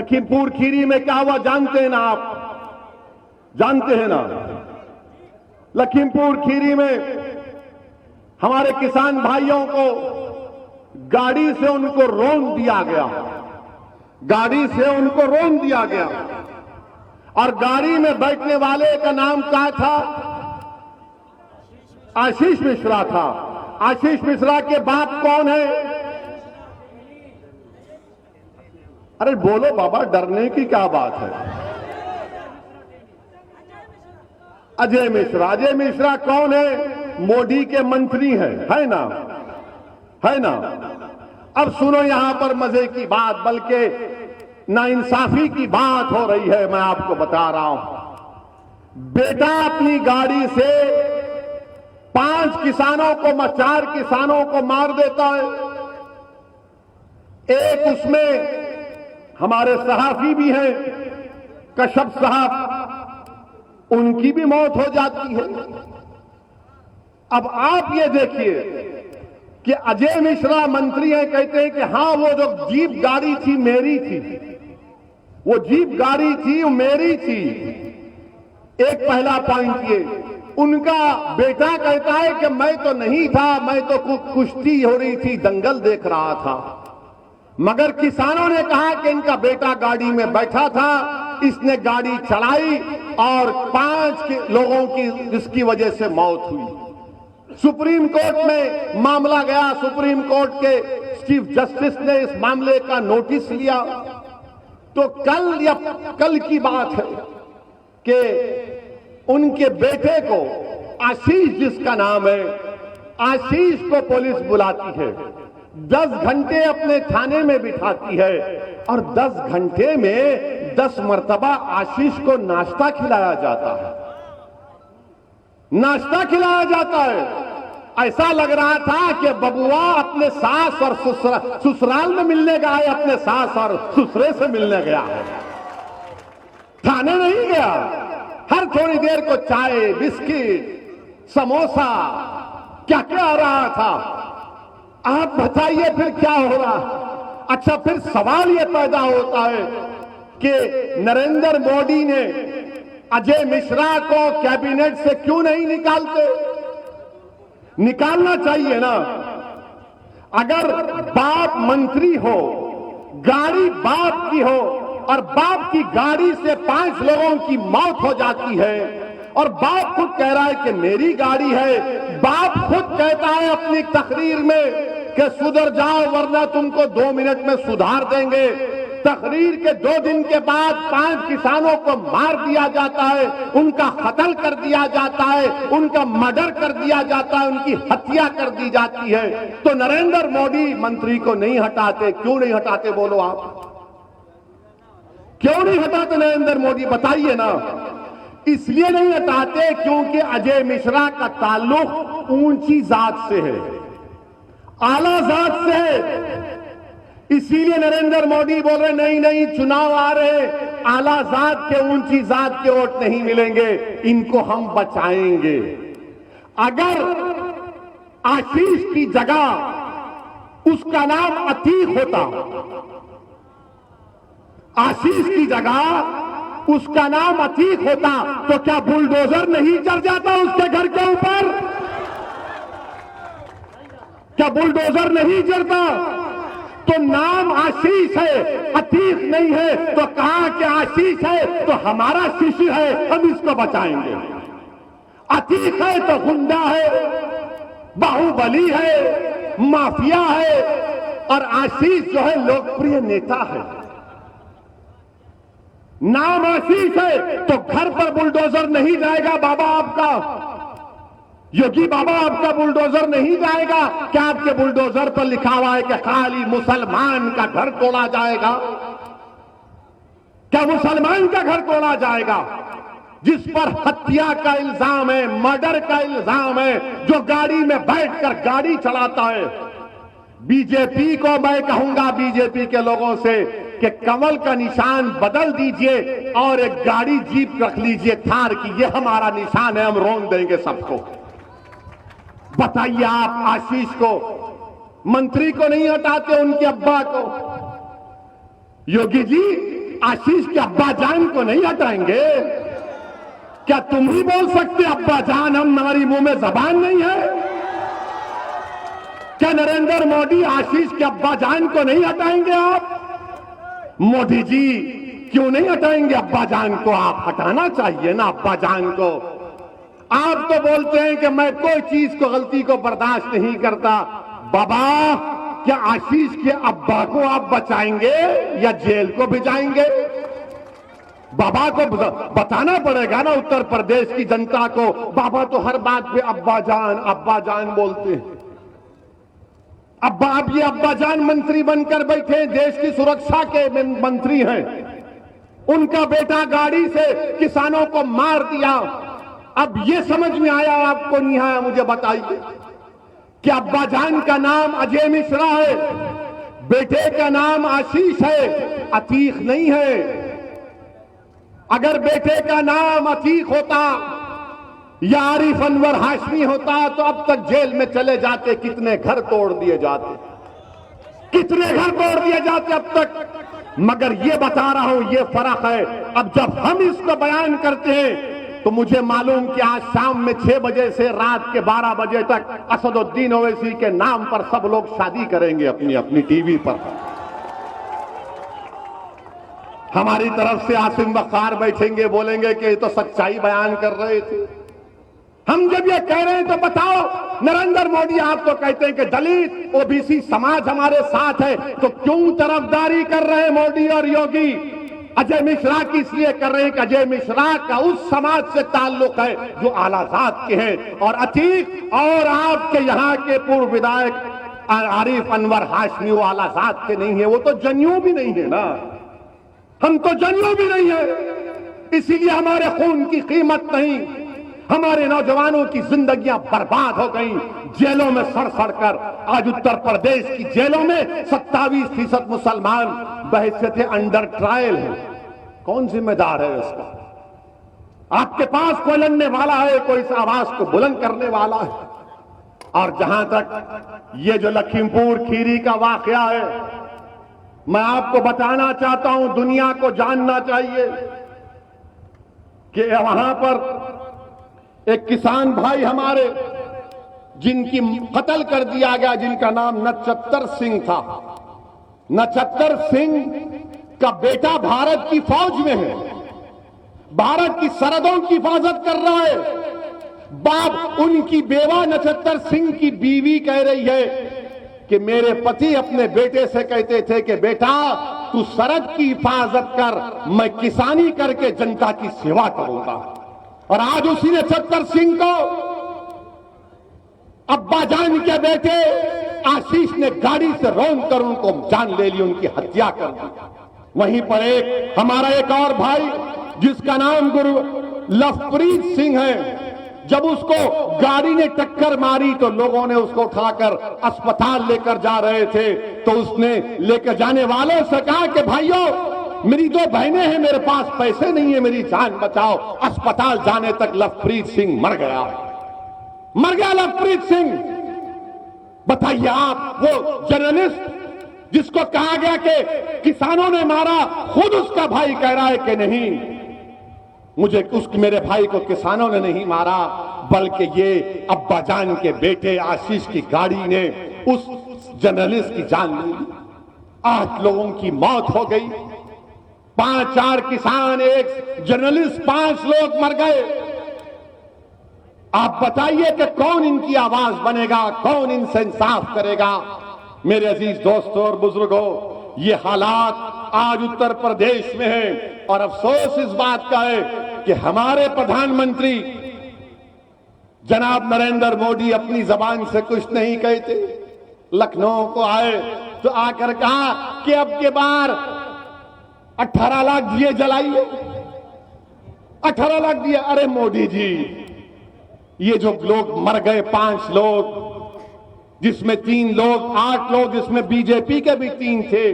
लखीमपुर खीरी में क्या हुआ जानते हैं ना आप? जानते हैं ना? लखीमपुर खीरी में हमारे किसान भाइयों को गाड़ी से उनको रौंद दिया गया, गाड़ी से उनको रौंद दिया गया। और गाड़ी में बैठने वाले का नाम क्या था? आशीष मिश्रा था। आशीष मिश्रा के बाप कौन है? अरे बोलो बाबा, डरने की क्या बात है? अजय मिश्रा। अजय मिश्रा कौन है? मोदी के मंत्री हैं, है ना? है ना? अब सुनो यहां पर मजे की बात, बल्कि नाइंसाफी की बात हो रही है, मैं आपको बता रहा हूं। बेटा अपनी गाड़ी से 5 किसानों को, 4 किसानों को मार देता है। एक उसमें हमारे सहाफी भी हैं, कश्यप साहब, उनकी भी मौत हो जाती है। अब आप ये देखिए कि अजय मिश्रा मंत्री हैं, कहते हैं कि हां वो जो जीप गाड़ी थी मेरी थी, वो जीप गाड़ी थी वो मेरी थी। एक पहला पॉइंट ये। उनका बेटा कहता है कि मैं तो नहीं था, मैं तो कुश्ती हो रही थी, दंगल देख रहा था। मगर किसानों ने कहा कि इनका बेटा गाड़ी में बैठा था, इसने गाड़ी चलाई और 5 लोगों की जिसकी वजह से मौत हुई। सुप्रीम कोर्ट में मामला गया, सुप्रीम कोर्ट के चीफ जस्टिस ने इस मामले का नोटिस लिया। तो कल की बात है कि उनके बेटे को, आशीष जिसका नाम है, आशीष को पुलिस बुलाती है, 10 घंटे अपने थाने में बिठाती है और 10 घंटे में 10 मर्तबा आशीष को नाश्ता खिलाया जाता है। नाश्ता खिलाया जाता है। ऐसा लग रहा था कि बबुआ अपने सास और ससुराल में मिलने गया है, अपने सास और ससुरे से मिलने गया है, थाने नहीं गया। हर थोड़ी देर को चाय, बिस्किट, समोसा, क्या क्या आ रहा था। आप बताइए फिर क्या हो रहा? अच्छा, फिर सवाल यह पैदा होता है कि नरेंद्र मोदी ने अजय मिश्रा को कैबिनेट से क्यों नहीं निकालते? निकालना चाहिए ना। अगर बाप मंत्री हो, गाड़ी बाप की हो और बाप की गाड़ी से 5 लोगों की मौत हो जाती है और बाप खुद कह रहा है कि मेरी गाड़ी है, बाप खुद कहता है अपनी तकरीर में कि सुधर जाओ वरना तुमको 2 मिनट में सुधार देंगे। तकरीर के 2 दिन के बाद 5 किसानों को मार दिया जाता है, उनका कत्ल कर दिया जाता है, उनका मर्डर कर दिया जाता है, उनकी हत्या कर दी जाती है। तो नरेंद्र मोदी मंत्री को नहीं हटाते। क्यों नहीं हटाते बोलो आप? क्यों नहीं हटाते नरेंद्र मोदी? बताइए ना। इसलिए नहीं हटाते क्योंकि अजय मिश्रा का ताल्लुक ऊंची जात से है, आला जात से है। इसीलिए नरेंद्र मोदी बोल रहे नहीं नहीं, चुनाव आ रहे, आला जात के, ऊंची जात के वोट नहीं मिलेंगे, इनको हम बचाएंगे। अगर आशीष की जगह उसका नाम अतीक होता, आशीष की जगह उसका नाम अतीक होता, तो क्या बुलडोजर नहीं चढ़ जाता उसके घर के ऊपर? क्या बुलडोजर नहीं चढ़ता? तो नाम आशीष है, अतीक नहीं है, तो कहा कि आशीष है तो हमारा शिष्य है, हम इसको बचाएंगे। अतीक है तो गुंडा है, बाहुबली है, माफिया है, और आशीष जो है लोकप्रिय नेता है। नाम आशीष है तो घर पर बुलडोजर नहीं जाएगा बाबा आपका, योगी बाबा आपका बुलडोजर नहीं जाएगा। क्या आपके बुलडोजर पर लिखा हुआ है कि खाली मुसलमान का घर तोड़ा जाएगा? क्या मुसलमान का घर तोड़ा जाएगा जिस पर हत्या का इल्जाम है, मर्डर का इल्जाम है, जो गाड़ी में बैठकर गाड़ी चलाता है? बीजेपी को मैं कहूंगा, बीजेपी के लोगों से, कि कमल का निशान बदल दीजिए और एक गाड़ी जीप रख लीजिए थार की, ये हमारा निशान है, हम रौंद देंगे सबको। बताइए आप आशीष को, मंत्री को नहीं हटाते, उनके अब्बा को? योगी जी आशीष के अब्बा जान को नहीं हटाएंगे? क्या तुम ही बोल सकते अब्बा जान? हमारी मुंह में जबान नहीं है? क्या नरेंद्र मोदी आशीष के अब्बा जान को नहीं हटाएंगे आप? मोदी जी क्यों नहीं हटाएंगे अब्बा जान को? आप हटाना चाहिए ना अब्बा जान को। आप तो बोलते हैं कि मैं कोई चीज को, गलती को बर्दाश्त नहीं करता। बाबा, क्या आशीष के अब्बा को आप बचाएंगे या जेल को भिजाएंगे? बाबा को बताना पड़ेगा ना उत्तर प्रदेश की जनता को। बाबा तो हर बात पे अब्बा जान बोलते हैं। अब ये अब्बा जान मंत्री बनकर बैठे, देश की सुरक्षा के मंत्री हैं। उनका बेटा गाड़ी से किसानों को मार दिया। अब ये समझ में आया आपको नहीं आया? मुझे बताइए कि अब्बा जान का नाम अजय मिश्रा है, बेटे का नाम आशीष है, अतीक नहीं है। अगर बेटे का नाम अतीक होता या आरिफ अनवर हाशमी होता तो अब तक जेल में चले जाते। कितने घर तोड़ दिए जाते, कितने घर तोड़ दिए जाते अब तक। मगर ये बता रहा हूं, ये फर्क है। अब जब हम इसको बयान करते हैं तो मुझे मालूम कि आज शाम में 6 बजे से रात के 12 बजे तक असदुद्दीन ओवैसी के नाम पर सब लोग शादी करेंगे अपनी अपनी टीवी पर। हमारी तरफ से आसिम वक़ार बैठेंगे, बोलेंगे कि ये तो सच्चाई बयान कर रहे थे। हम जब ये कह रहे हैं तो बताओ, नरेंद्र मोदी आप तो कहते हैं कि दलित ओबीसी समाज हमारे साथ है, तो क्यों तरफदारी कर रहे हैं मोदी और योगी? अजय मिश्रा की इसलिए कर रहे हैं कि अजय मिश्रा का उस समाज से ताल्लुक है जो आलाजाद के हैं, और अतीक और आपके यहां के पूर्व विधायक आरिफ अनवर हाशमी वो आलाजाद के नहीं है, वो तो जनियों भी नहीं है ना। हम तो जनियों भी नहीं है, इसीलिए हमारे खून की कीमत नहीं। हमारे नौजवानों की जिंदगियां बर्बाद हो गई जेलों में सड़ सड़ कर। आज उत्तर प्रदेश की जेलों में 27% मुसलमान बहैसियत अंडर ट्रायल है। कौन जिम्मेदार है उसका? आपके पास कोई लड़ने वाला है, कोई इस आवाज को बुलंद करने वाला है? और जहां तक ये जो लखीमपुर खीरी का वाकया है, मैं आपको बताना चाहता हूं, दुनिया को जानना चाहिए कि वहां पर एक किसान भाई हमारे जिनकी कत्ल कर दिया गया, जिनका नाम नक्षत्र सिंह था। नक्षत्र सिंह का बेटा भारत की फौज में है, भारत की सरहदों की हिफाजत कर रहा है। बाप उनकी बेवा नक्षत्र सिंह की बीवी कह रही है कि मेरे पति अपने बेटे से कहते थे कि बेटा तू सरहद की हिफाजत कर, मैं किसानी करके जनता की सेवा करूंगा। और आज उसी नक्षत्र सिंह को अब्बा जान के बेटे आशीष ने गाड़ी से रौंद कर उनको जान ले ली, उनकी हत्या कर दी। वहीं पर हमारा एक और भाई जिसका नाम गुरु लवप्रीत सिंह है, जब उसको गाड़ी ने टक्कर मारी तो लोगों ने उसको उठाकर अस्पताल लेकर जा रहे थे, तो उसने लेकर जाने वालों से कहा कि भाइयों मेरी 2 बहनें हैं, मेरे पास पैसे नहीं है, मेरी जान बचाओ। अस्पताल जाने तक लवप्रीत सिंह मर गया लवप्रीत सिंह। बताइए आप, वो जर्नलिस्ट जिसको कहा गया कि किसानों ने मारा, खुद उसका भाई कह रहा है कि नहीं, मेरे भाई को किसानों ने नहीं मारा, बल्कि ये अब्बा जान के बेटे आशीष की गाड़ी ने उस जर्नलिस्ट की जान ली। 8 लोगों की मौत हो गई, 5-4 किसान, एक जर्नलिस्ट, 5 लोग मर गए। आप बताइए कि कौन इनकी आवाज बनेगा, कौन इनसे इंसाफ करेगा? मेरे अजीज दोस्तों और बुजुर्गों, ये हालात आज उत्तर प्रदेश में है, और अफसोस इस बात का है कि हमारे प्रधानमंत्री जनाब नरेंद्र मोदी अपनी जबान से कुछ नहीं कहते। लखनऊ को आए तो आकर कहा कि अब के बार 18 लाख दिए जलाइए, 18 लाख दिए। अरे मोदी जी, ये जो लोग मर गए, 5 लोग, जिसमें 3 लोग, 8 लोग, जिसमें बीजेपी के भी 3 थे,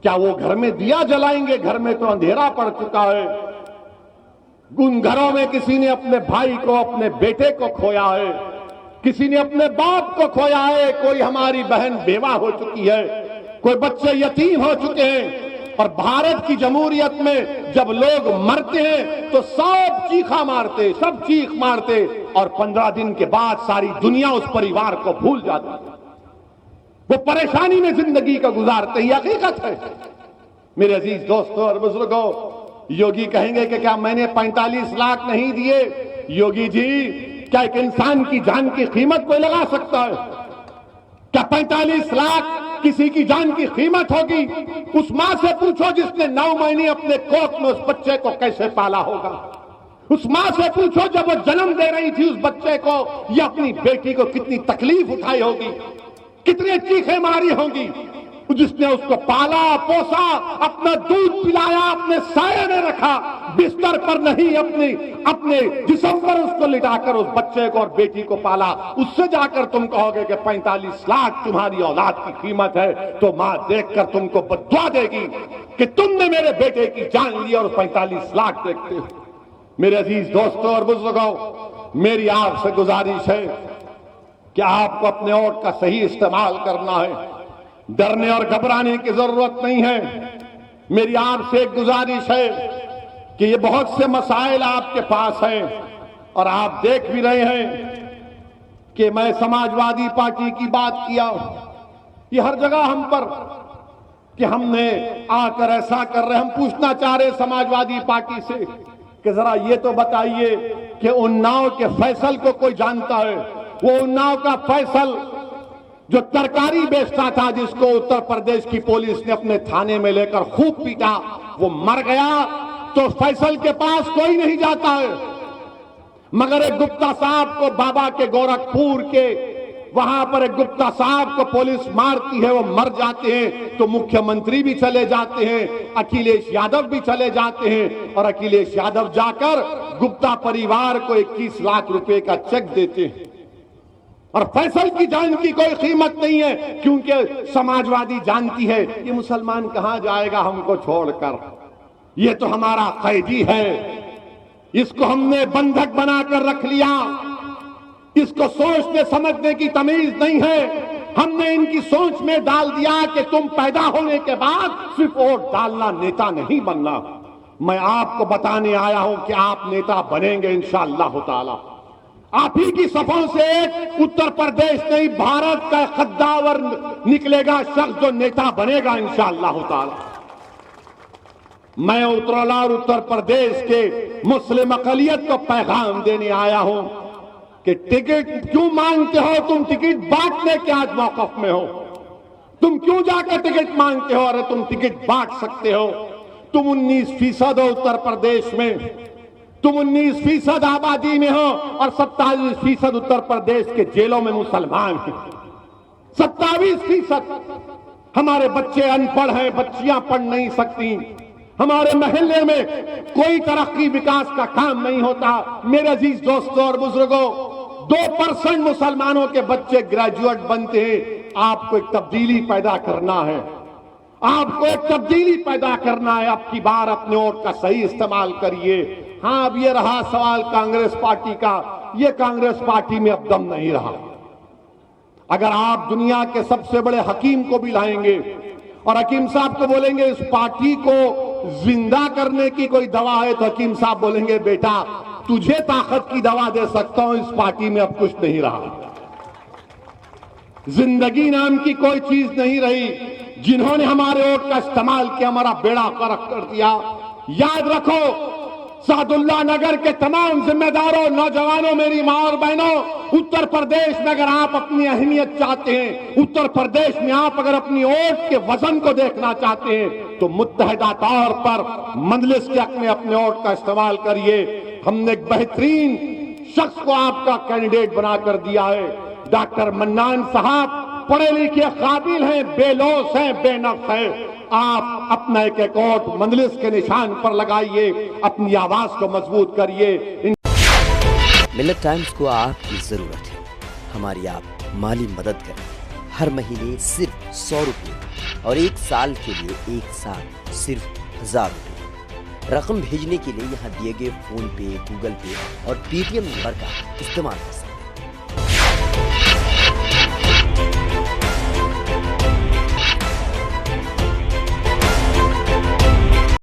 क्या वो घर में दिया जलाएंगे? घर में तो अंधेरा पड़ चुका है। उन घरों में किसी ने अपने भाई को, अपने बेटे को खोया है, किसी ने अपने बाप को खोया है, कोई हमारी बहन बेवा हो चुकी है, कोई बच्चे यतीम हो चुके हैं। और भारत की जमहूरियत में जब लोग मरते हैं तो सब चीखा मारते, सब चीख मारते, और 15 दिन के बाद सारी दुनिया उस परिवार को भूल जाती। वो परेशानी में जिंदगी का गुजारते ही हकीकत है। मेरे अजीज दोस्तों और बुजुर्गों, योगी कहेंगे कि क्या मैंने 45 लाख नहीं दिए? योगी जी, क्या एक इंसान की जान की कीमत कोई लगा सकता है? क्या 45 लाख किसी की जान की कीमत होगी? उस मां से पूछो जिसने 9 महीने अपने कोख में उस बच्चे को कैसे पाला होगा। उस मां से पूछो जब वो जन्म दे रही थी उस बच्चे को या अपनी बेटी को कितनी तकलीफ उठाई होगी, कितने चीखें मारी होंगी। जिसने उसको पाला पोसा, अपना दूध पिलाया, अपने साये में रखा, बिस्तर पर नहीं अपने जिस्म पर उसको लिटाकर उस बच्चे को और बेटी को पाला, उससे जाकर तुम कहोगे कि 45 लाख तुम्हारी औलाद की कीमत है, तो मां देखकर तुमको बद्दुआ देगी कि तुमने मेरे बेटे की जान ली और 45 लाख देखते हो। मेरे अजीज दोस्तों और बुजुर्गों, मेरी आपसे गुजारिश है कि आपको अपने वोट का सही इस्तेमाल करना है। डरने और घबराने की जरूरत नहीं है। मेरी आपसे एक गुजारिश है कि ये बहुत से मसाइल आपके पास हैं और आप देख भी रहे हैं कि मैं समाजवादी पार्टी की बात किया, ये हर जगह हम पर कि हमने आकर ऐसा कर रहे। हम पूछना चाह रहे समाजवादी पार्टी से कि जरा ये तो बताइए कि उन्नाव के फैसल को कोई जानता है? वो उन्नाव का फैसल जो तरकारी बेचता था, जिसको उत्तर प्रदेश की पुलिस ने अपने थाने में लेकर खूब पीटा, वो मर गया तो फैसल के पास कोई नहीं जाता है। मगर एक गुप्ता साहब को बाबा के गोरखपुर के वहां पर एक गुप्ता साहब को पुलिस मारती है, वो मर जाते हैं तो मुख्यमंत्री भी चले जाते हैं, अखिलेश यादव भी चले जाते हैं, और अखिलेश यादव जाकर गुप्ता परिवार को 21 लाख रुपए का चेक देते हैं। और फैसल की जान की कोई कीमत नहीं है, क्योंकि समाजवादी जानती है ये मुसलमान कहां जाएगा हमको छोड़कर, ये तो हमारा कैदी है, इसको हमने बंधक बनाकर रख लिया, इसको सोचने समझने की तमीज नहीं है। हमने इनकी सोच में डाल दिया कि तुम पैदा होने के बाद सिर्फ वोट डालना, नेता नहीं बनना। मैं आपको बताने आया हूं कि आप नेता बनेंगे इंशाअल्लाह ताला। आप ही की सफों से एक उत्तर प्रदेश नहीं भारत का कद्दावर निकलेगा शख्स जो नेता बनेगा इंशाअल्लाह ताला। मैं उत्तरला और उत्तर प्रदेश के मुस्लिम अकलियत को पैगाम देने आया हूं कि टिकट क्यों मांगते हो? तुम टिकट बांटने के आज मौकफ में हो। तुम क्यों जाकर टिकट मांगते हो? अरे तुम टिकट बांट सकते हो। तुम 19% हो उत्तर प्रदेश में, तुम 19% आबादी में हो और 27% उत्तर प्रदेश के जेलों में मुसलमान हैं। 27% हमारे बच्चे अनपढ़ हैं, बच्चियां पढ़ नहीं सकती, हमारे महल्ले में कोई तरक्की विकास का काम नहीं होता। मेरे अजीज दोस्तों और बुजुर्गों, 2% मुसलमानों के बच्चे ग्रेजुएट बनते हैं। आपको एक तब्दीली पैदा करना है, आपको एक तब्दीली पैदा करना है। अब की बार अपने वोट का सही इस्तेमाल करिए। हाँ, अब ये रहा सवाल कांग्रेस पार्टी का, ये कांग्रेस पार्टी में अब दम नहीं रहा। अगर आप दुनिया के सबसे बड़े हकीम को भी लाएंगे और हकीम साहब को बोलेंगे इस पार्टी को जिंदा करने की कोई दवा है, तो हकीम साहब बोलेंगे बेटा तुझे ताकत की दवा दे सकता हूं, इस पार्टी में अब कुछ नहीं रहा। जिंदगी नाम की कोई चीज नहीं रही। जिन्होंने हमारे वोट का इस्तेमाल किया, हमारा बेड़ा गर्क कर दिया। याद रखो, सादुल्ला नगर के तमाम जिम्मेदारों, नौजवानों, मेरी मां और बहनों, उत्तर प्रदेश में अगर आप अपनी अहमियत चाहते हैं, उत्तर प्रदेश में आप अगर अपनी वोट के वजन को देखना चाहते हैं, तो मुत्तहिदा तौर पर मजलिस के हक में अपने वोट का इस्तेमाल करिए। हमने एक बेहतरीन शख्स को आपका कैंडिडेट बनाकर दिया है। डॉक्टर मन्नान साहब पढ़े लिखे, काबिल हैं, बेलोस हैं, बेनफ्स हैं। आप अपना एक वोट मजलिस के निशान पर लगाइए, अपनी आवाज को मजबूत करिए। मिल्लत टाइम्स को आपकी जरूरत है, हमारी आप माली मदद करें। हर महीने सिर्फ 100 रुपये और 1 साल के लिए एक साल सिर्फ 1000 रुपये। रकम भेजने के लिए यहाँ दिए गए फोन पे, गूगल पे और पेटीएम नंबर का इस्तेमाल कर सकते हैं।